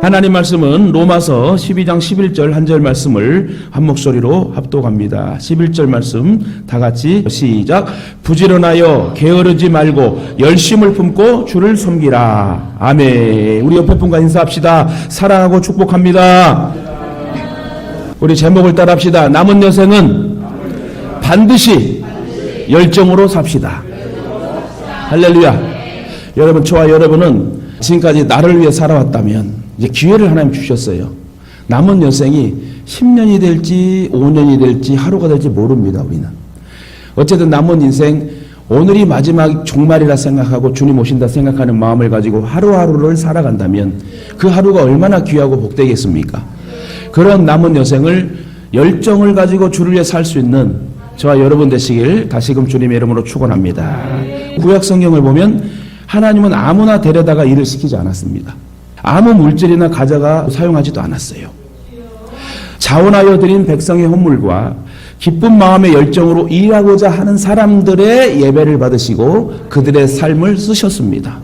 하나님 말씀은 로마서 12장 11절 한 절 말씀을 한 목소리로 합독합니다. 11절 말씀 다 같이 시작. 부지런하여 게으르지 말고 열심을 품고 주를 섬기라. 아멘. 우리 옆에 분과 인사합시다. 사랑하고 축복합니다. 우리 제목을 따라합시다. 남은 여생은 반드시 열정으로 삽시다. 할렐루야. 여러분, 저와 여러분은 지금까지 나를 위해 살아왔다면 이제 기회를 하나님 주셨어요. 남은 여생이 10년이 될지 5년이 될지 하루가 될지 모릅니다. 우리는 어쨌든 남은 인생 오늘이 마지막 종말이라 생각하고 주님 오신다 생각하는 마음을 가지고 하루하루를 살아간다면 그 하루가 얼마나 귀하고 복되겠습니까? 그런 남은 여생을 열정을 가지고 주를 위해 살 수 있는 저와 여러분 되시길 다시금 주님의 이름으로 축원합니다. 구약 성경을 보면 하나님은 아무나 데려다가 일을 시키지 않았습니다. 아무 물질이나 가져가 사용하지도 않았어요. 자원하여 드린 백성의 헌물과 기쁜 마음의 열정으로 일하고자 하는 사람들의 예배를 받으시고 그들의 삶을 쓰셨습니다.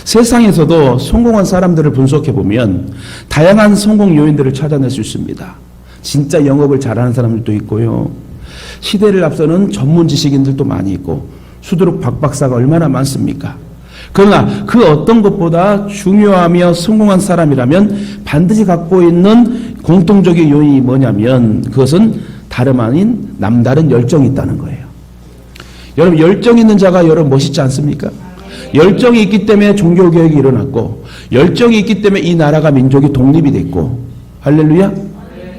세상에서도 성공한 사람들을 분석해보면 다양한 성공 요인들을 찾아낼 수 있습니다. 진짜 영업을 잘하는 사람들도 있고요. 시대를 앞서는 전문 지식인들도 많이 있고 수두룩 박박사가 얼마나 많습니까? 그러나 그 어떤 것보다 중요하며 성공한 사람이라면 반드시 갖고 있는 공통적인 요인이 뭐냐면 그것은 다름 아닌 남다른 열정이 있다는 거예요. 여러분, 열정 있는 자가 여러분 멋있지 않습니까? 열정이 있기 때문에 종교개혁이 일어났고 열정이 있기 때문에 이 나라가 민족이 독립이 됐고 할렐루야.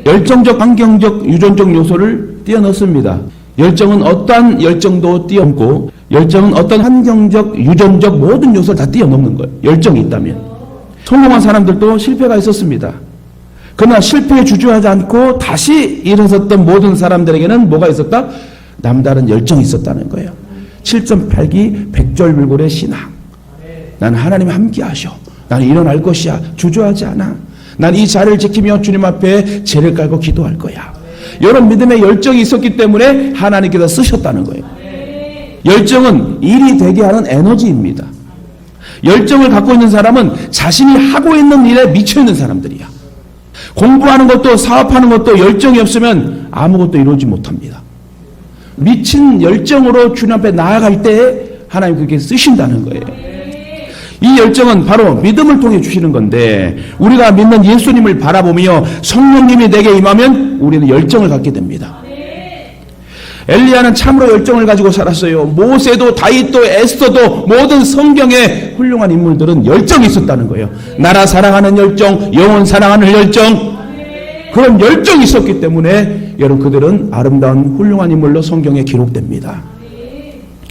열정적, 환경적, 유전적 요소를 뛰어넘습니다. 열정은 어떠한 열정도 뛰어넘고 열정은 어떤 환경적, 유전적 모든 요소를 다 뛰어넘는 거예요. 열정이 있다면. 성공한 사람들도 실패가 있었습니다. 그러나 실패에 주저하지 않고 다시 일어섰던 모든 사람들에게는 뭐가 있었다? 남다른 열정이 있었다는 거예요. 7.8기 백절불굴의 신앙. 나는 하나님이 함께 하셔. 나는 일어날 것이야. 주저하지 않아. 난 이 자리를 지키며 주님 앞에 죄를 깔고 기도할 거야. 이런 믿음의 열정이 있었기 때문에 하나님께서 쓰셨다는 거예요. 열정은 일이 되게 하는 에너지입니다. 열정을 갖고 있는 사람은 자신이 하고 있는 일에 미쳐있는 사람들이야. 공부하는 것도 사업하는 것도 열정이 없으면 아무것도 이루지 못합니다. 미친 열정으로 주님 앞에 나아갈 때 하나님 그렇게 쓰신다는 거예요. 이 열정은 바로 믿음을 통해 주시는 건데 우리가 믿는 예수님을 바라보며 성령님이 내게 임하면 우리는 열정을 갖게 됩니다. 엘리야는 참으로 열정을 가지고 살았어요. 모세도 다윗도 에스더도 모든 성경의 훌륭한 인물들은 열정이 있었다는 거예요. 나라 사랑하는 열정, 영혼 사랑하는 열정, 그런 열정이 있었기 때문에 여러분 그들은 아름다운 훌륭한 인물로 성경에 기록됩니다.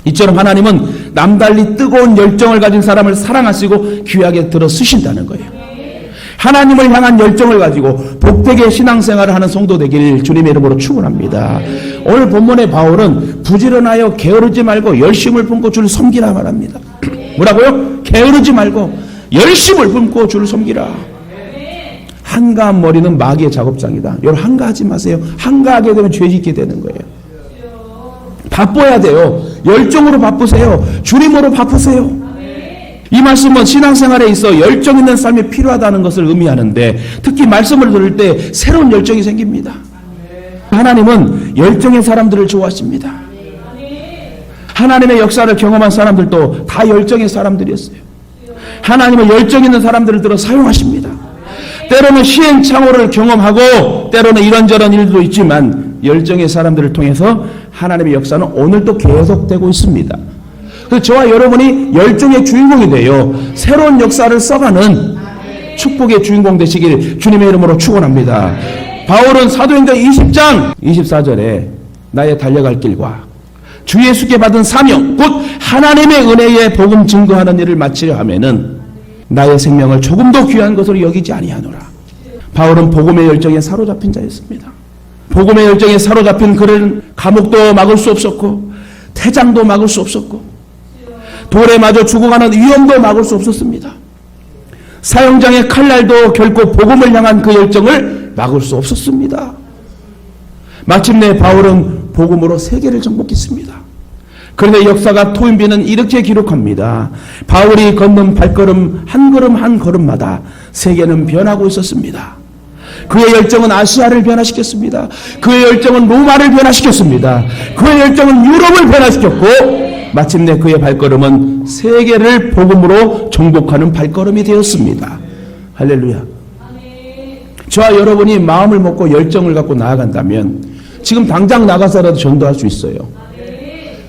이처럼 하나님은 남달리 뜨거운 열정을 가진 사람을 사랑하시고 귀하게 들어 쓰신다는 거예요. 하나님을 향한 열정을 가지고 복되게 신앙생활을 하는 성도 되길 주님의 이름으로 축원합니다. 오늘 본문의 바울은 부지런하여 게으르지 말고 열심을 품고 주를 섬기라 말합니다. 뭐라고요? 게으르지 말고 열심을 품고 주를 섬기라. 한가한 머리는 마귀의 작업장이다. 여러분 한가하지 마세요. 한가하게 되면 죄짓게 되는 거예요. 바빠야 돼요. 열정으로 바쁘세요. 주님으로 바쁘세요. 이 말씀은 신앙생활에 있어 열정 있는 삶이 필요하다는 것을 의미하는데 특히 말씀을 들을 때 새로운 열정이 생깁니다. 하나님은 열정의 사람들을 좋아하십니다. 하나님의 역사를 경험한 사람들도 다 열정의 사람들이었어요. 하나님은 열정 있는 사람들을 들어 사용하십니다. 때로는 시행착오를 경험하고 때로는 이런저런 일도 있지만 열정의 사람들을 통해서 하나님의 역사는 오늘도 계속되고 있습니다. 그래서 저와 여러분이 열정의 주인공이 되어 새로운 역사를 써가는 축복의 주인공 되시길 주님의 이름으로 축원합니다. 바울은 사도행전 20장 24절에 나의 달려갈 길과 주 예수께 받은 사명 곧 하나님의 은혜의 복음 증거하는 일을 마치려 하면은 나의 생명을 조금도 귀한 것으로 여기지 아니하노라. 바울은 복음의 열정에 사로잡힌 자였습니다. 복음의 열정에 사로잡힌 그를 감옥도 막을 수 없었고 태장도 막을 수 없었고 돌에 맞아 죽어가는 위험도 막을 수 없었습니다. 사형장의 칼날도 결코 복음을 향한 그 열정을 막을 수 없었습니다. 마침내 바울은 복음으로 세계를 정복했습니다. 그런데 역사가 토인비는 이렇게 기록합니다. 바울이 걷는 발걸음 한 걸음 한 걸음마다 세계는 변하고 있었습니다. 그의 열정은 아시아를 변화시켰습니다. 그의 열정은 로마를 변화시켰습니다. 그의 열정은 유럽을 변화시켰고 마침내 그의 발걸음은 세계를 복음으로 정복하는 발걸음이 되었습니다. 할렐루야. 저와 여러분이 마음을 먹고 열정을 갖고 나아간다면 지금 당장 나가서라도 전도할 수 있어요.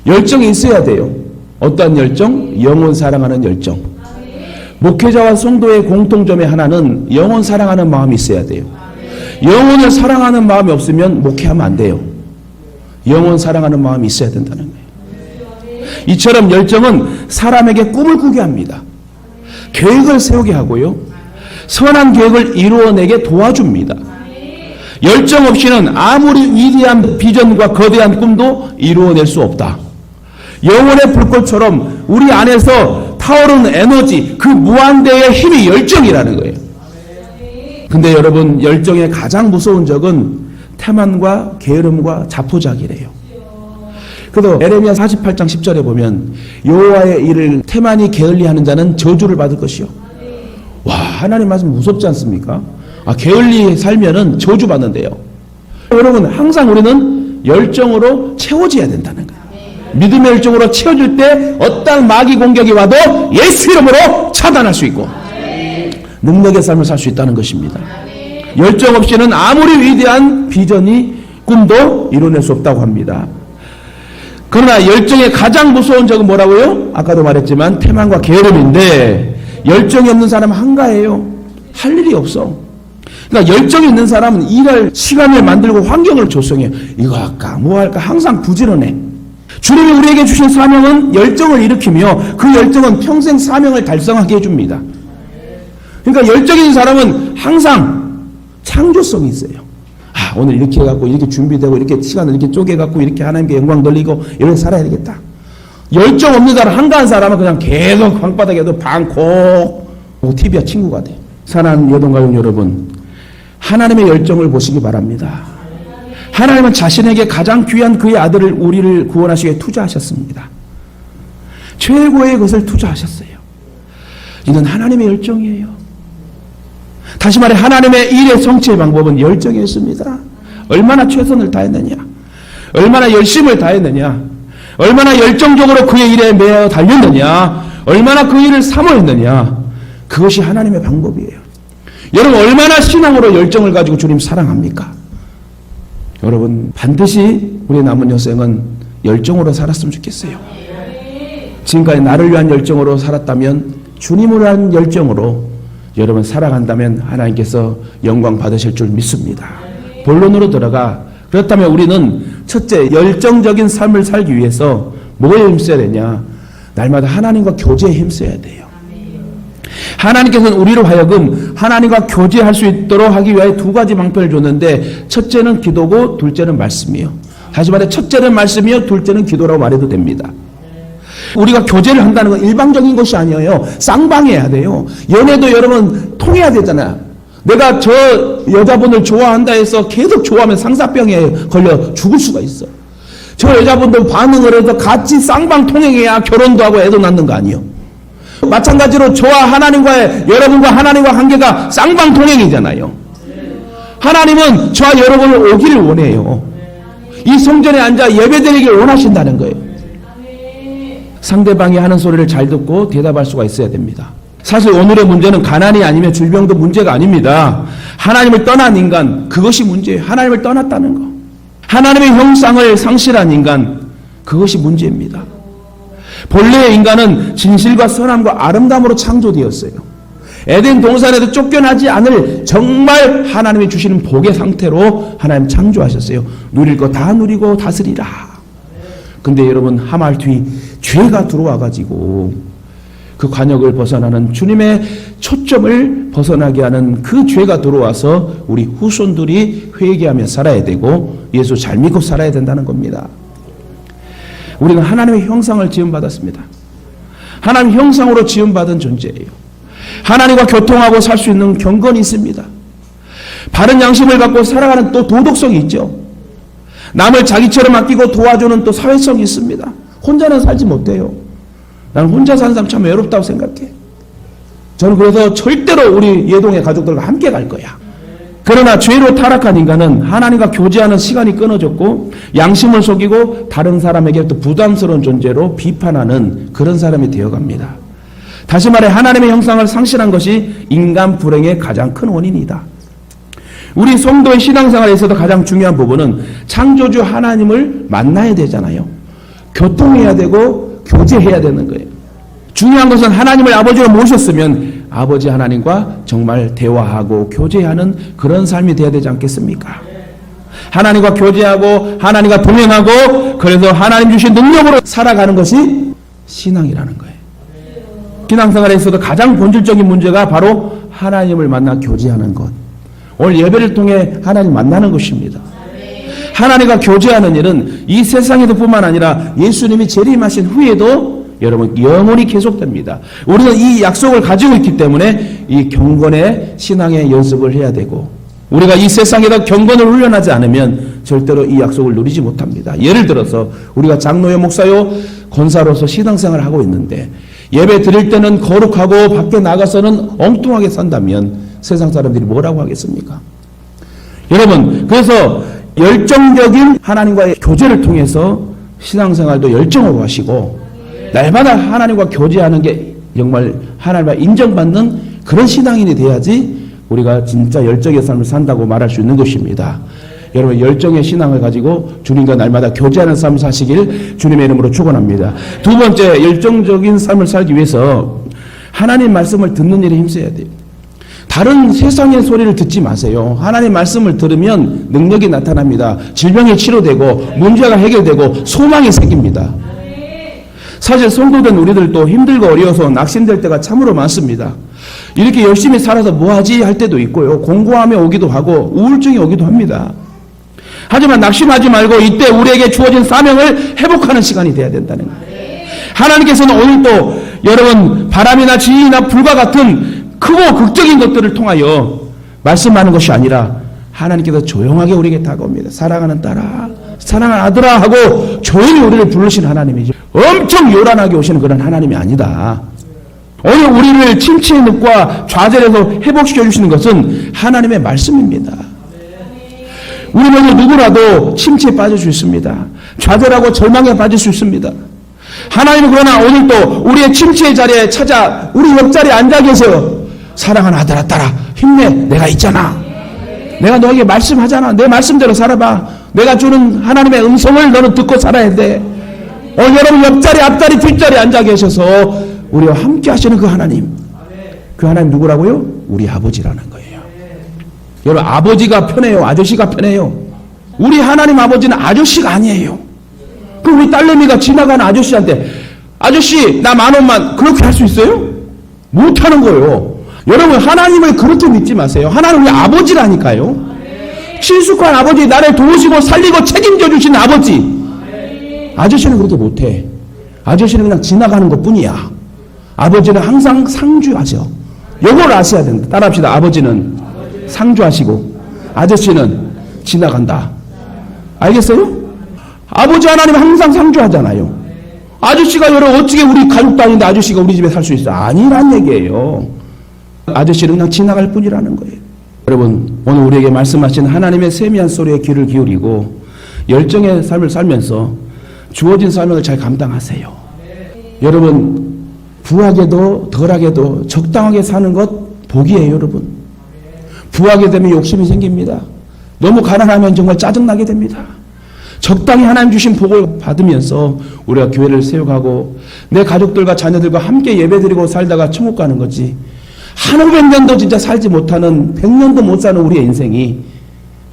열정이 있어야 돼요. 어떠한 열정? 영혼 사랑하는 열정. 목회자와 성도의 공통점의 하나는 영혼 사랑하는 마음이 있어야 돼요. 영혼을 사랑하는 마음이 없으면 목회하면 안 돼요. 영혼 사랑하는 마음이 있어야 된다는 거예요. 이처럼 열정은 사람에게 꿈을 꾸게 합니다. 계획을 세우게 하고요. 선한 계획을 이루어내게 도와줍니다. 열정 없이는 아무리 위대한 비전과 거대한 꿈도 이루어낼 수 없다. 영혼의 불꽃처럼 우리 안에서 타오르는 에너지, 그 무한대의 힘이 열정이라는 거예요. 근데 여러분, 열정의 가장 무서운 적은 태만과 게으름과 자포자기래요. 그래서 에레미야 48장 10절에 보면 여호와의 일을 태만히 게을리하는 자는 저주를 받을 것이요. 와, 하나님 말씀 무섭지 않습니까? 게을리 살면은 저주 받는데요. 여러분, 항상 우리는 열정으로 채워져야 된다는 거예요. 믿음의 열정으로 채워질 때 어떤 마귀 공격이 와도 예수 이름으로 차단할 수 있고 능력의 삶을 살 수 있다는 것입니다. 열정 없이는 아무리 위대한 비전이 꿈도 이뤄낼 수 없다고 합니다. 그러나 열정의 가장 무서운 적은 뭐라고요? 아까도 말했지만 태만과 게으름인데 열정이 없는 사람은 한가해요. 할 일이 없어. 그러니까 열정이 있는 사람은 일할 시간을 만들고 환경을 조성해요. 이거 할까 뭐 할까 항상 부지런해. 주님이 우리에게 주신 사명은 열정을 일으키며 그 열정은 평생 사명을 달성하게 해줍니다. 그러니까 열정인 사람은 항상 창조성이 있어요. 오늘 이렇게 해갖고 이렇게 준비되고 이렇게 시간을 이렇게 쪼개갖고 이렇게 하나님께 영광 돌리고 이렇게 살아야 되겠다. 열정 없는 사람, 한가한 사람은 그냥 계속 방바닥에도 방콕 TV와 친구가 돼. 사랑하는 여동가족 여러분, 하나님의 열정을 보시기 바랍니다. 하나님은 자신에게 가장 귀한 그의 아들을 우리를 구원하시기 위해 투자하셨습니다. 최고의 것을 투자하셨어요. 이는 하나님의 열정이에요. 다시 말해 하나님의 일의 성취의 방법은 열정이었습니다. 얼마나 최선을 다했느냐, 얼마나 열심을 다했느냐, 얼마나 열정적으로 그의 일에 매어 달렸느냐, 얼마나 그 일을 사모했느냐, 그것이 하나님의 방법이에요. 여러분, 얼마나 신앙으로 열정을 가지고 주님 사랑합니까? 여러분, 반드시 우리 남은 여생은 열정으로 살았으면 좋겠어요. 지금까지 나를 위한 열정으로 살았다면, 주님을 위한 열정으로 여러분 살아간다면 하나님께서 영광 받으실 줄 믿습니다. 본론으로 들어가, 그렇다면 우리는 첫째, 열정적인 삶을 살기 위해서 뭐에 힘써야 되냐? 날마다 하나님과 교제에 힘써야 돼요. 하나님께서는 우리로 하여금 하나님과 교제할 수 있도록 하기 위해 두 가지 방편을 줬는데, 첫째는 기도고 둘째는 말씀이에요. 다시 말해 첫째는 말씀이요, 둘째는 기도라고 말해도 됩니다. 우리가 교제를 한다는 건 일방적인 것이 아니에요. 쌍방해야 돼요. 연애도 여러분 통해야 되잖아요. 내가 저 여자분을 좋아한다 해서 계속 좋아하면 상사병에 걸려 죽을 수가 있어. 저 여자분도 반응을 해서 같이 쌍방 통행해야 결혼도 하고 애도 낳는 거 아니에요. 마찬가지로 저와 하나님과의, 여러분과 하나님과 관계가 쌍방 통행이잖아요. 하나님은 저와 여러분을 오기를 원해요. 이 성전에 앉아 예배드리기를 원하신다는 거예요. 상대방이 하는 소리를 잘 듣고 대답할 수가 있어야 됩니다. 사실 오늘의 문제는 가난이 아니면 질병도 문제가 아닙니다. 하나님을 떠난 인간, 그것이 문제예요. 하나님을 떠났다는 거. 하나님의 형상을 상실한 인간, 그것이 문제입니다. 본래의 인간은 진실과 선함과 아름다움으로 창조되었어요. 에덴 동산에도 쫓겨나지 않을 정말 하나님이 주시는 복의 상태로 하나님 창조하셨어요. 누릴 거 다 누리고 다스리라. 근데 여러분, 하마르트이 죄가 들어와가지고 그 관역을 벗어나는, 주님의 초점을 벗어나게 하는 그 죄가 들어와서 우리 후손들이 회개하며 살아야 되고 예수 잘 믿고 살아야 된다는 겁니다. 우리는 하나님의 형상을 지음받았습니다. 하나님 형상으로 지음받은 존재예요. 하나님과 교통하고 살 수 있는 경건이 있습니다. 바른 양심을 갖고 살아가는 또 도덕성이 있죠. 남을 자기처럼 아끼고 도와주는 또 사회성이 있습니다. 혼자는 살지 못해요. 나는 혼자 사는 사람 참 외롭다고 생각해. 저는 그래서 절대로 우리 예동의 가족들과 함께 갈 거야. 그러나 죄로 타락한 인간은 하나님과 교제하는 시간이 끊어졌고 양심을 속이고 다른 사람에게 또 부담스러운 존재로 비판하는 그런 사람이 되어갑니다. 다시 말해 하나님의 형상을 상실한 것이 인간 불행의 가장 큰 원인이다. 우리 성도의 신앙생활에서도 가장 중요한 부분은 창조주 하나님을 만나야 되잖아요. 교통해야 되고 교제해야 되는 거예요. 중요한 것은 하나님을 아버지로 모셨으면 아버지 하나님과 정말 대화하고 교제하는 그런 삶이 되어야 되지 않겠습니까? 하나님과 교제하고 하나님과 동행하고 그래서 하나님 주신 능력으로 살아가는 것이 신앙이라는 거예요. 신앙생활에서도 가장 본질적인 문제가 바로 하나님을 만나 교제하는 것. 오늘 예배를 통해 하나님 만나는 것입니다. 하나님과 교제하는 일은 이 세상에도 뿐만 아니라 예수님이 재림하신 후에도 여러분 영원히 계속됩니다. 우리는 이 약속을 가지고 있기 때문에 이 경건의 신앙의 연습을 해야 되고 우리가 이 세상에다 경건을 훈련하지 않으면 절대로 이 약속을 누리지 못합니다. 예를 들어서 우리가 장로요 목사요 권사로서 신앙생활을 하고 있는데 예배 드릴 때는 거룩하고 밖에 나가서는 엉뚱하게 산다면 세상 사람들이 뭐라고 하겠습니까? 여러분 그래서 열정적인 하나님과의 교제를 통해서 신앙생활도 열정으로 하시고 날마다 하나님과 교제하는 게 정말 하나님과 인정받는 그런 신앙인이 돼야지 우리가 진짜 열정의 삶을 산다고 말할 수 있는 것입니다. 여러분 열정의 신앙을 가지고 주님과 날마다 교제하는 삶을 사시길 주님의 이름으로 축원합니다. 두 번째 열정적인 삶을 살기 위해서 하나님 말씀을 듣는 일에 힘써야 돼요. 다른 세상의 소리를 듣지 마세요. 하나님 말씀을 들으면 능력이 나타납니다. 질병이 치료되고 문제가 해결되고 소망이 생깁니다. 사실 성도된 우리들도 힘들고 어려워서 낙심될 때가 참으로 많습니다. 이렇게 열심히 살아서 뭐하지 할 때도 있고요. 공고함에 오기도 하고 우울증이 오기도 합니다. 하지만 낙심하지 말고 이때 우리에게 주어진 사명을 회복하는 시간이 돼야 된다는 거예요. 하나님께서는 오늘도 여러분 바람이나 지진이나 불과 같은 크고 극적인 것들을 통하여 말씀하는 것이 아니라 하나님께서 조용하게 우리에게 다가옵니다. 사랑하는 딸아, 사랑하는 아들아 하고 조용히 우리를 부르신 하나님이죠. 엄청 요란하게 오시는 그런 하나님이 아니다. 오늘 우리를 침체의 늪과 좌절에서 회복시켜 주시는 것은 하나님의 말씀입니다. 우리 모두 누구라도 침체에 빠질 수 있습니다. 좌절하고 절망에 빠질 수 있습니다. 하나님은 그러나 오늘도 우리의 침체의 자리에 찾아 우리 옆자리에 앉아 계세요. 사랑하는 아들아 딸아 힘내, 내가 있잖아. 내가 너에게 말씀하잖아. 내 말씀대로 살아봐. 내가 주는 하나님의 음성을 너는 듣고 살아야 돼. 오늘 여러분 옆자리 앞자리 뒷자리에 앉아 계셔서 우리와 함께 하시는 그 하나님, 그 하나님 누구라고요? 우리 아버지라는 거예요. 여러분 아버지가 편해요? 아저씨가 편해요? 우리 하나님 아버지는 아저씨가 아니에요. 그 우리 딸내미가 지나가는 아저씨한테 아저씨 나 10,000원만 그렇게 할 수 있어요? 못하는 거예요. 여러분 하나님을 그렇게 믿지 마세요. 하나님 우리 아버지라니까요. 친숙한 아버지, 나를 도우시고 살리고 책임져 주신 아버지. 아저씨는 그렇게 못해. 아저씨는 그냥 지나가는 것뿐이야. 아버지는 항상 상주하죠. 요걸 아셔야 된다. 따라합시다. 아버지는 상주하시고 아저씨는 지나간다. 알겠어요? 아버지 하나님 항상 상주하잖아요. 아저씨가 여러분 어떻게 우리 가족도 아닌데 아저씨가 우리 집에 살 수 있어? 아니란 얘기예요. 아저씨는 그냥 지나갈 뿐이라는 거예요. 여러분 오늘 우리에게 말씀하신 하나님의 세미한 소리에 귀를 기울이고 열정의 삶을 살면서 주어진 사명을 잘 감당하세요. 여러분 부하게도 덜하게도 적당하게 사는 것 복이에요. 여러분 부하게 되면 욕심이 생깁니다. 너무 가난하면 정말 짜증나게 됩니다. 적당히 하나님 주신 복을 받으면서 우리가 교회를 세워가고 내 가족들과 자녀들과 함께 예배드리고 살다가 천국 가는 거지, 한 500년도 진짜 살지 못하는 100년도 못 사는 우리의 인생이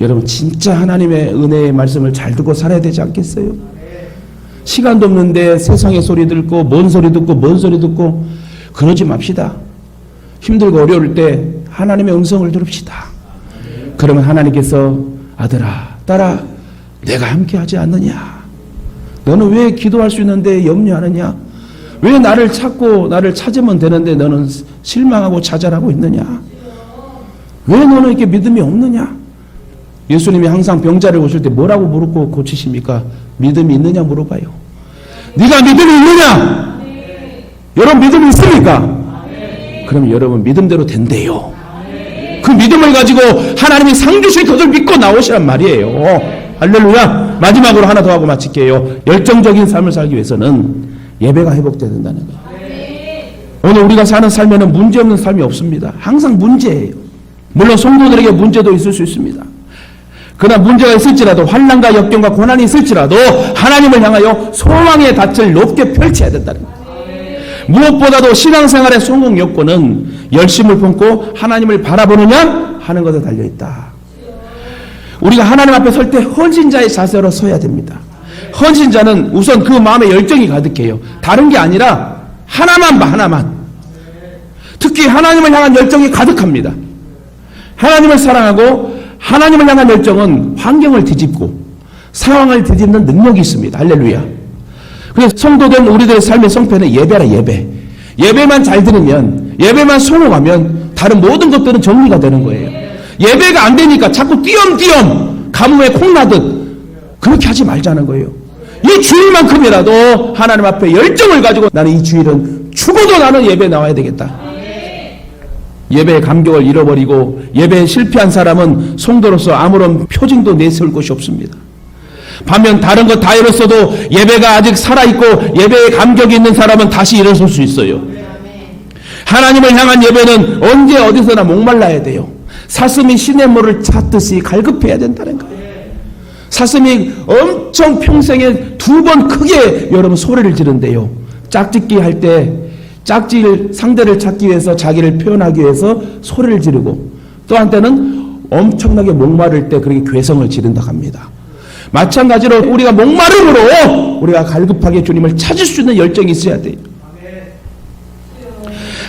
여러분 진짜 하나님의 은혜의 말씀을 잘 듣고 살아야 되지 않겠어요? 시간도 없는데 세상의 소리 듣고 뭔 소리 듣고 뭔 소리 듣고 그러지 맙시다. 힘들고 어려울 때 하나님의 음성을 들읍시다. 그러면 하나님께서 아들아 딸아 내가 함께 하지 않느냐? 너는 왜 기도할 수 있는데 염려하느냐? 왜 나를 찾고 나를 찾으면 되는데 너는 실망하고 좌절하고 있느냐? 왜 너는 이렇게 믿음이 없느냐? 예수님이 항상 병자를 오실 때 뭐라고 물고 고치십니까? 믿음이 있느냐 물어봐요. 네가 믿음이 있느냐? 여러분 믿음이 있습니까? 그럼 여러분 믿음대로 된대요. 그 믿음을 가지고 하나님이 상 주실 것을 믿고 나오시란 말이에요. 할렐루야. 마지막으로 하나 더 하고 마칠게요. 열정적인 삶을 살기 위해서는 예배가 회복돼야 된다는 거예요. 오늘 우리가 사는 삶에는 문제없는 삶이 없습니다. 항상 문제예요. 물론 성도들에게 문제도 있을 수 있습니다. 그러나 문제가 있을지라도, 환난과 역경과 고난이 있을지라도 하나님을 향하여 소망의 닻을 높게 펼쳐야 된다는 거예요. 무엇보다도 신앙생활의 성공 요건은 열심을 품고 하나님을 바라보느냐 하는 것에 달려있다. 우리가 하나님 앞에 설 때 헌신자의 자세로 서야 됩니다. 헌신자는 우선 그 마음에 열정이 가득해요. 다른 게 아니라 하나만 봐, 하나만. 특히 하나님을 향한 열정이 가득합니다. 하나님을 사랑하고 하나님을 향한 열정은 환경을 뒤집고 상황을 뒤집는 능력이 있습니다. 할렐루야. 그래서 성도된 우리들의 삶의 성패는 예배라, 예배. 예배만 잘 들으면, 예배만 순응하면 다른 모든 것들은 정리가 되는 거예요. 예배가 안 되니까 자꾸 띄엄띄엄 가뭄에 콩나듯 그렇게 하지 말자는 거예요. 이 주일만큼이라도 하나님 앞에 열정을 가지고 나는 이 주일은 죽어도 나는 예배에 나와야 되겠다. 예배의 감격을 잃어버리고 예배에 실패한 사람은 성도로서 아무런 표징도 내세울 것이 없습니다. 반면 다른 것 다 잃었어도 예배가 아직 살아있고 예배의 감격이 있는 사람은 다시 일어설 수 있어요. 하나님을 향한 예배는 언제 어디서나 목말라야 돼요. 사슴이 시냇물을 찾듯이 갈급해야 된다는 거예요. 사슴이 엄청 평생에 2번 크게 여러분 소리를 지른대요. 짝짓기 할 때 짝질 상대를 찾기 위해서, 자기를 표현하기 위해서 소리를 지르고, 또 한때는 엄청나게 목마를 때 그렇게 괴성을 지른다고 합니다. 마찬가지로 우리가 목마름으로 우리가 갈급하게 주님을 찾을 수 있는 열정이 있어야 돼요.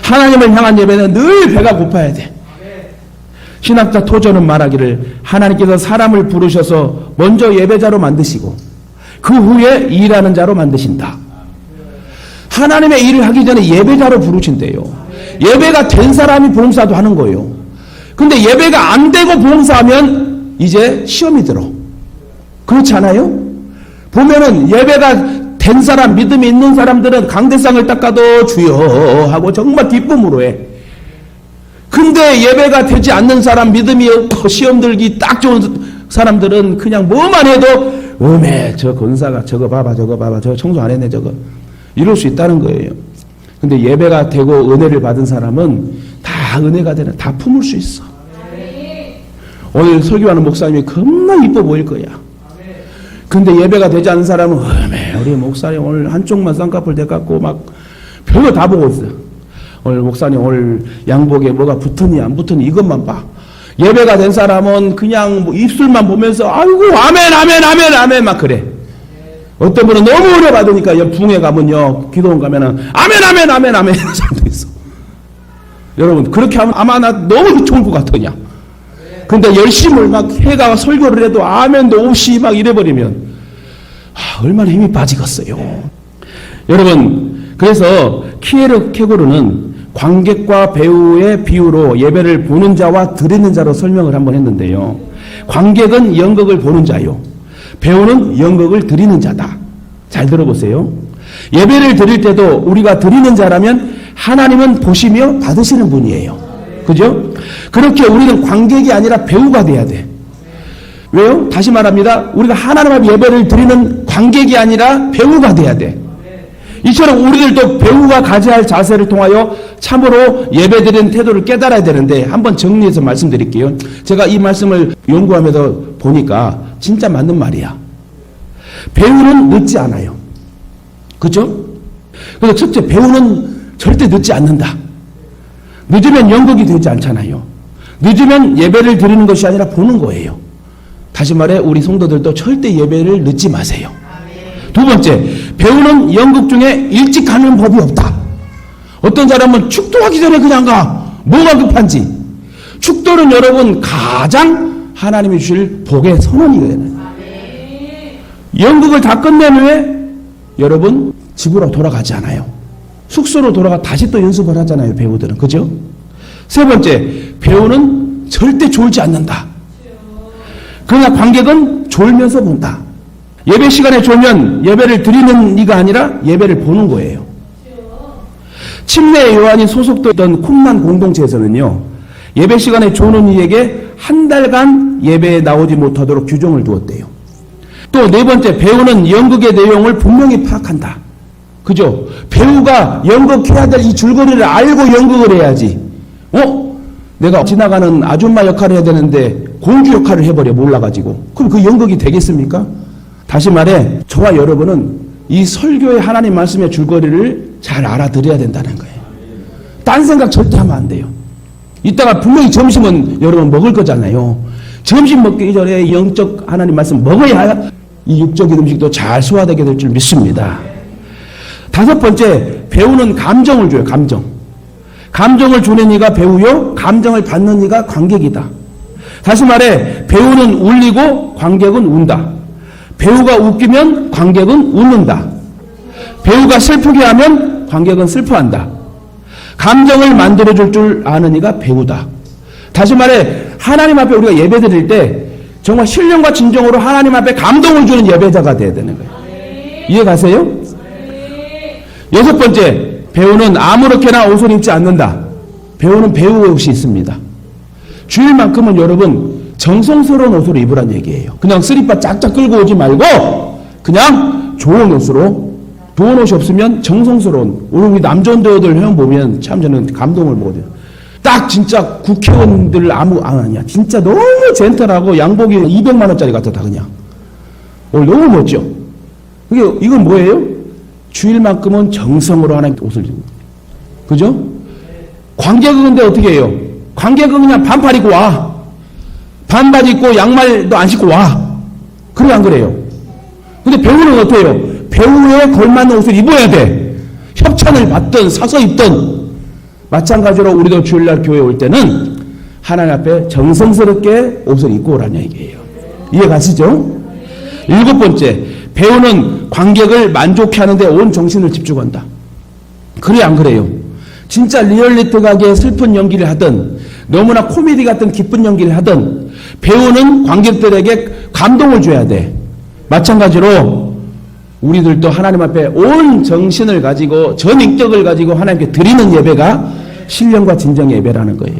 하나님을 향한 예배는 늘 배가 고파야 돼. 신학자 토저는 말하기를 하나님께서 사람을 부르셔서 먼저 예배자로 만드시고 그 후에 일하는 자로 만드신다. 하나님의 일을 하기 전에 예배자로 부르신대요. 예배가 된 사람이 봉사도 하는 거예요. 근데 예배가 안 되고 봉사하면 이제 시험이 들어. 그렇지 않아요? 보면은 예배가 된 사람, 믿음이 있는 사람들은 강대상을 닦아도 주여 하고 정말 기쁨으로 해. 근데 예배가 되지 않는 사람, 믿음이 없고 시험 들기 딱 좋은 사람들은 그냥 뭐만 해도 저 권사가 저거 봐봐 저 청소 안 했네 저거 이럴 수 있다는 거예요. 근데 예배가 되고 은혜를 받은 사람은 다 은혜가 되는, 다 품을 수 있어. 오늘 설교하는 목사님이 겁나 이뻐 보일 거야. 근데 예배가 되지 않는 사람은 우리 목사님 오늘 한쪽만 쌍꺼풀 대갖고 막 별거 다 보고 있어. 오늘 목사님 오늘 양복에 뭐가 붙었니 안 붙었니 이것만 봐. 예배가 된 사람은 그냥 뭐 입술만 보면서 아이고 아멘 아멘 아멘 아멘 막 그래. 어떤 분은 너무 은혜 받으니까 부흥회 가면요, 기도원 가면은 아멘 아멘 아멘 아멘 이런 사람도 있어. 여러분 그렇게 하면 아마 나 너무 좋을 것 같으냐. 근데 열심을 막 해가 설교를 해도 아멘도 없이 막 이래버리면 얼마나 힘이 빠지겠어요. 여러분 그래서 키에르 케고르는 관객과 배우의 비유로 예배를 보는 자와 드리는 자로 설명을 한번 했는데요. 관객은 연극을 보는 자요, 배우는 연극을 드리는 자다. 잘 들어보세요. 예배를 드릴 때도 우리가 드리는 자라면 하나님은 보시며 받으시는 분이에요. 그죠? 그렇게 우리는 관객이 아니라 배우가 돼야 돼. 왜요? 다시 말합니다. 우리가 하나님 앞에 예배를 드리는 관객이 아니라 배우가 돼야 돼. 이처럼 우리들도 배우가 가져야 할 자세를 통하여 참으로 예배드리는 태도를 깨달아야 되는데, 한번 정리해서 말씀드릴게요. 제가 이 말씀을 연구하면서 보니까 진짜 맞는 말이야. 배우는 늦지 않아요. 그죠? 그래서 첫째, 배우는 절대 늦지 않는다. 늦으면 연극이 되지 않잖아요. 늦으면 예배를 드리는 것이 아니라 보는 거예요. 다시 말해 우리 성도들도 절대 예배를 늦지 마세요. 두 번째, 배우는 연극 중에 일찍 가는 법이 없다. 어떤 사람은 축도하기 전에 그냥 가. 뭐가 급한지. 축도는 여러분 가장 하나님이 주실 복의 선언이거든요. 연극을 다 끝낸 후에 여러분 집으로 돌아가지 않아요. 숙소로 돌아가 다시 또 연습을 하잖아요, 배우들은. 그죠? 세 번째, 배우는 절대 졸지 않는다. 그러나 관객은 졸면서 본다. 예배 시간에 졸면 예배를 드리는 이가 아니라 예배를 보는 거예요. 침례 요한이 소속되던 쿰만 공동체에서는요, 예배 시간에 조는 이에게 한 달간 예배에 나오지 못하도록 규정을 두었대요. 또 네 번째, 배우는 연극의 내용을 분명히 파악한다. 그죠? 배우가 연극해야 될 이 줄거리를 알고 연극을 해야지. 내가 지나가는 아줌마 역할을 해야 되는데 공주 역할을 해버려, 몰라가지고. 그럼 그 연극이 되겠습니까? 다시 말해, 저와 여러분은 이 설교의 하나님 말씀의 줄거리를 잘 알아들어야 된다는 거예요. 딴 생각 절대 하면 안 돼요. 이따가 분명히 점심은 여러분 먹을 거잖아요. 점심 먹기 전에 영적 하나님 말씀 먹어야 이 육적인 음식도 잘 소화되게 될 줄 믿습니다. 다섯 번째, 배우는 감정을 줘요. 감정을 주는 이가 배우요, 감정을 받는 이가 관객이다. 다시 말해, 배우는 울리고 관객은 운다. 배우가 웃기면 관객은 웃는다. 배우가 슬프게 하면 관객은 슬퍼한다. 감정을 만들어줄 줄 아는 이가 배우다. 다시 말해, 하나님 앞에 우리가 예배 드릴 때 정말 신령과 진정으로 하나님 앞에 감동을 주는 예배자가 돼야 되는 거예요. 이해 가세요? 여섯 번째, 배우는 아무렇게나 옷을 입지 않는다. 배우는 배우 옷이 있습니다. 주일만큼은 여러분 정성스러운 옷을 입으란 얘기예요. 그냥 쓰리빠 짝짝 끌고 오지 말고 그냥 좋은 옷으로, 좋은 옷이 없으면 정성스러운, 우리 남전도들 형 보면 참 저는 감동을 먹어요. 딱 진짜 국회의원들 아니야. 진짜 너무 젠틀하고 양복이 200만 원짜리 같아, 다 그냥. 오늘 너무 멋져. 이건 뭐예요? 주일만큼은 정성으로 하나님 옷을 입는 거예요. 그죠? 관객은 근데 어떻게 해요? 관객은 그냥 반팔 입고 와. 반바지 입고 양말도 안 신고 와. 그래, 안 그래요? 근데 배우는 어때요? 배우에 걸맞는 옷을 입어야 돼. 협찬을 받든 사서 입든. 마찬가지로 우리도 주일날 교회에 올 때는 하나님 앞에 정성스럽게 옷을 입고 오라는 얘기예요. 이해 가시죠? 일곱 번째, 배우는 관객을 만족해 하는데 온 정신을 집중한다. 그래, 안 그래요? 진짜 리얼리티 가게 슬픈 연기를 하든 너무나 코미디 같은 기쁜 연기를 하든 배우는 관객들에게 감동을 줘야 돼. 마찬가지로 우리들도 하나님 앞에 온 정신을 가지고 전 인격을 가지고 하나님께 드리는 예배가 신령과 진정의 예배라는 거예요.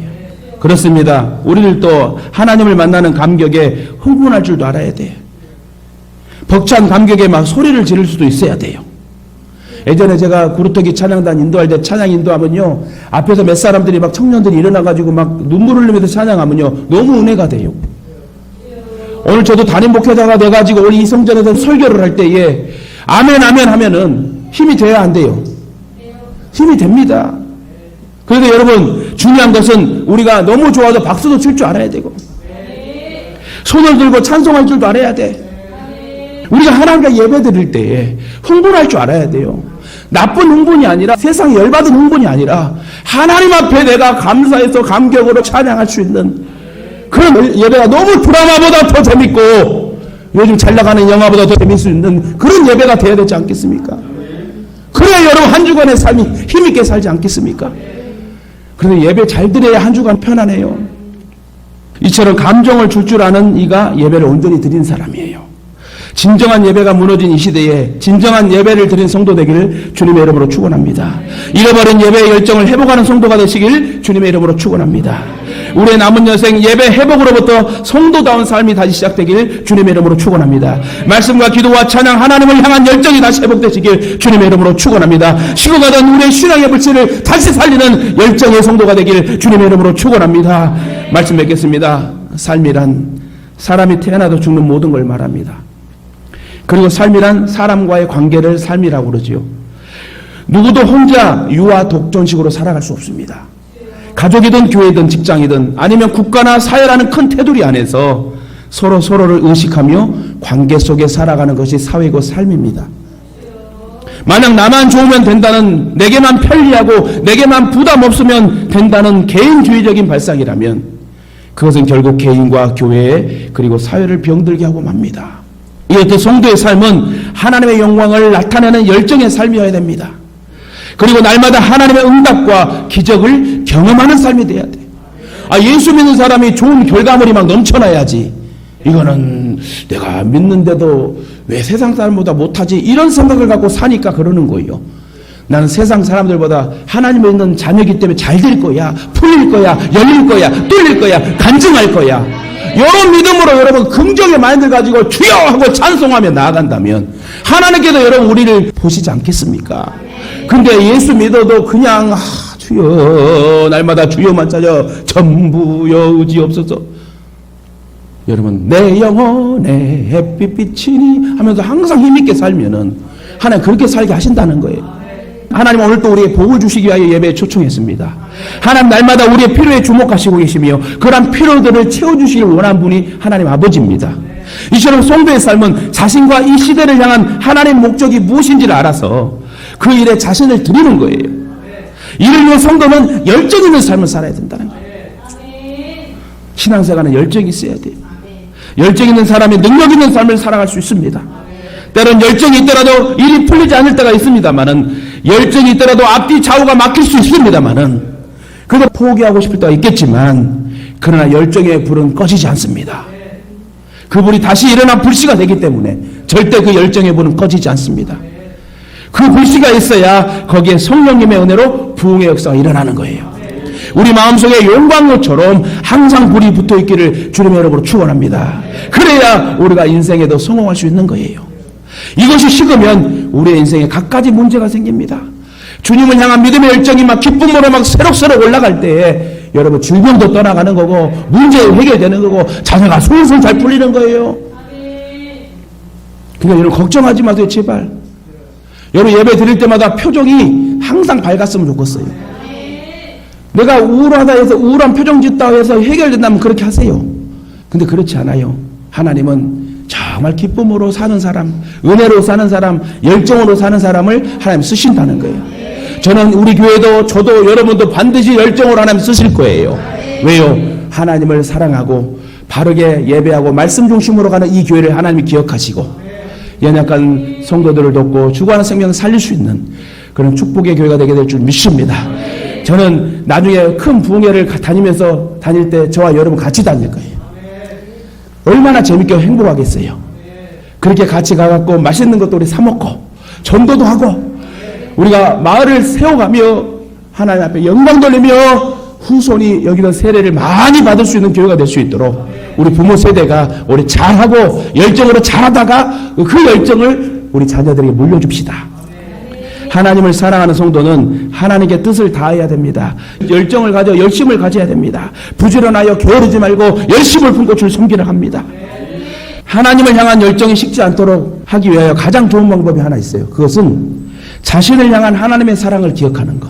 그렇습니다. 우리들도 하나님을 만나는 감격에 흥분할 줄도 알아야 돼요. 벅찬 감격에 막 소리를 지를 수도 있어야 돼요. 예전에 제가 구루터기 찬양단 인도할 때 찬양 인도하면요, 앞에서 몇 사람들이 막 청년들이 일어나가지고 막 눈물을 흘리면서 찬양하면요, 너무 은혜가 돼요. 오늘 저도 담임 목회자가 돼가지고 우리 이 성전에서 설교를 할 때에 아멘 아멘 하면은 힘이 돼야 안 돼요? 힘이 됩니다. 그래서 여러분, 중요한 것은 우리가 너무 좋아서 박수도 칠 줄 알아야 되고 손을 들고 찬송할 줄도 알아야 돼. 우리가 하나님과 예배 드릴 때에 흥분할 줄 알아야 돼요. 나쁜 흥분이 아니라, 세상에 열받은 흥분이 아니라 하나님 앞에 내가 감사해서 감격으로 찬양할 수 있는 그런 예배가 너무 드라마보다 더 재밌고 요즘 잘 나가는 영화보다 더 재밌을 수 있는 그런 예배가 돼야 되지 않겠습니까? 그래야 여러분 한 주간의 삶이 힘있게 살지 않겠습니까? 그런데 예배 잘 드려야 한 주간 편안해요. 이처럼 감정을 줄 줄 아는 이가 예배를 온전히 드린 사람이에요. 진정한 예배가 무너진 이 시대에 진정한 예배를 드린 성도 되기를 주님의 이름으로 축원합니다. 잃어버린 예배의 열정을 회복하는 성도가 되시길 주님의 이름으로 축원합니다. 우리의 남은 여생 예배 회복으로부터 성도다운 삶이 다시 시작되길 주님의 이름으로 축원합니다. 말씀과 기도와 찬양, 하나님을 향한 열정이 다시 회복되시길 주님의 이름으로 축원합니다. 식어가던 우리의 신앙의 불씨를 다시 살리는 열정의 성도가 되길 주님의 이름으로 축원합니다. 말씀 맺겠습니다. 삶이란 사람이 태어나도 죽는 모든 걸 말합니다. 그리고 삶이란 사람과의 관계를 삶이라고 그러지요. 누구도 혼자 유아 독존식으로 살아갈 수 없습니다. 가족이든 교회든 직장이든 아니면 국가나 사회라는 큰 테두리 안에서 서로를 의식하며 관계 속에 살아가는 것이 사회고 삶입니다. 만약 나만 좋으면 된다는, 내게만 편리하고 내게만 부담 없으면 된다는 개인주의적인 발상이라면 그것은 결국 개인과 교회 그리고 사회를 병들게 하고 맙니다. 이렇듯 성도의 삶은 하나님의 영광을 나타내는 열정의 삶이어야 됩니다. 그리고 날마다 하나님의 응답과 기적을 경험하는 삶이 돼야 돼. 예수 믿는 사람이 좋은 결과물이 막 넘쳐나야지. 이거는 내가 믿는데도 왜 세상 사람보다 못하지? 이런 생각을 갖고 사니까 그러는 거예요. 나는 세상 사람들보다 하나님을 믿는 자녀이기 때문에 잘 될 거야, 풀릴 거야, 열릴 거야, 뚫릴 거야, 간증할 거야. 이런 믿음으로 여러분 긍정의 마인드를 가지고 주여 하고 찬송하며 나아간다면 하나님께도 여러분 우리를 보시지 않겠습니까? 근데 예수 믿어도 그냥 주여 날마다 주여만 찾아 전부여 의지 없어서 여러분 내 영혼에 햇빛 비치니 하면서 항상 힘있게 살면은 하나님 그렇게 살게 하신다는 거예요. 하나님 오늘 또 우리에게 복을 주시기 위하여 예배에 초청했습니다. 하나님 날마다 우리의 필요에 주목하시고 계시며 그런 필요들을 채워주시길 원하는 분이 하나님 아버지입니다. 이처럼 성도의 삶은 자신과 이 시대를 향한 하나님의 목적이 무엇인지를 알아서 그 일에 자신을 드리는 거예요. 이를 위해 성도는 열정 있는 삶을 살아야 된다는 거예요. 신앙생활은 열정이 있어야 돼요. 열정 있는 사람이 능력 있는 삶을 살아갈 수 있습니다. 때론 열정이 있더라도 일이 풀리지 않을 때가 있습니다만은 열정이 있더라도 앞뒤 좌우가 막힐 수 있습니다만은 그래도 포기하고 싶을 때가 있겠지만 그러나 열정의 불은 꺼지지 않습니다. 그 불이 다시 일어난 불씨가 되기 때문에 절대 그 열정의 불은 꺼지지 않습니다. 그 불씨가 있어야 거기에 성령님의 은혜로 부흥의 역사가 일어나는 거예요. 우리 마음속에 용광로처럼 항상 불이 붙어있기를 주님의 이름으로 축원합니다. 그래야 우리가 인생에도 성공할 수 있는 거예요. 이것이 식으면 우리의 인생에 갖가지 문제가 생깁니다. 주님을 향한 믿음의 열정이 막 기쁨으로 막 새록새록 올라갈 때에 여러분 질병도 떠나가는 거고 문제 해결되는 거고 자녀가 솔솔 잘 풀리는 거예요. 그러니까 여러분 걱정하지 마세요 제발. 여러분 예배 드릴 때마다 표정이 항상 밝았으면 좋겠어요. 내가 우울하다 해서 우울한 표정 짓다 해서 해결된다면 그렇게 하세요. 근데 그렇지 않아요. 하나님은 정말 기쁨으로 사는 사람, 은혜로 사는 사람, 열정으로 사는 사람을 하나님 쓰신다는 거예요. 저는 우리 교회도 저도 여러분도 반드시 열정으로 하나님 쓰실 거예요. 왜요? 하나님을 사랑하고 바르게 예배하고 말씀 중심으로 가는 이 교회를 하나님이 기억하시고 연약한 성도들을 돕고 죽어가는 생명을 살릴 수 있는 그런 축복의 교회가 되게 될 줄 믿습니다. 저는 나중에 큰 부흥회를 다닐 때 저와 여러분 같이 다닐 거예요. 얼마나 재밌게 행복하겠어요. 그렇게 같이 가갖고 맛있는 것도 우리 사 먹고 전도도 하고 우리가 마을을 세워가며 하나님 앞에 영광 돌리며 후손이 여기서 세례를 많이 받을 수 있는 교회가 될 수 있도록 우리 부모 세대가 우리 잘하고 열정으로 잘하다가 그 열정을 우리 자녀들에게 물려줍시다. 하나님을 사랑하는 성도는 하나님께 뜻을 다해야 됩니다. 열정을 가져 열심을 가져야 됩니다. 부지런하여 게으르지 말고 열심을 품고 주를 섬기려 합니다. 하나님을 향한 열정이 식지 않도록 하기 위하여 가장 좋은 방법이 하나 있어요. 그것은 자신을 향한 하나님의 사랑을 기억하는 거.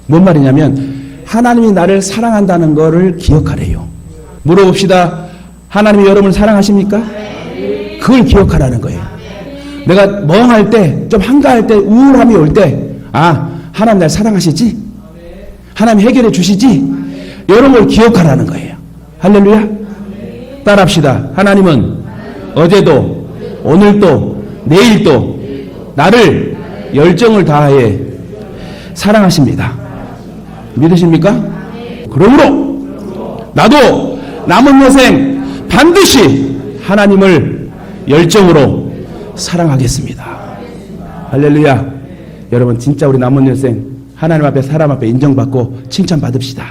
뭔 말이냐면 하나님이 나를 사랑한다는 것을 기억하래요. 물어봅시다. 하나님이 여러분을 사랑하십니까? 그걸 기억하라는 거예요. 내가 멍할 때, 좀 한가할 때, 우울함이 올 때, 하나님 날 사랑하시지? 하나님 해결해 주시지? 이런 걸 기억하라는 거예요. 할렐루야? 따라합시다. 하나님은 어제도, 오늘도, 내일도 나를 열정을 다해 사랑하십니다. 믿으십니까? 그러므로 나도 남은 여생 반드시 하나님을 열정으로 사랑하겠습니다. 할렐루야. 여러분 진짜 우리 남은 여생 하나님 앞에 사람 앞에 인정받고 칭찬받읍시다.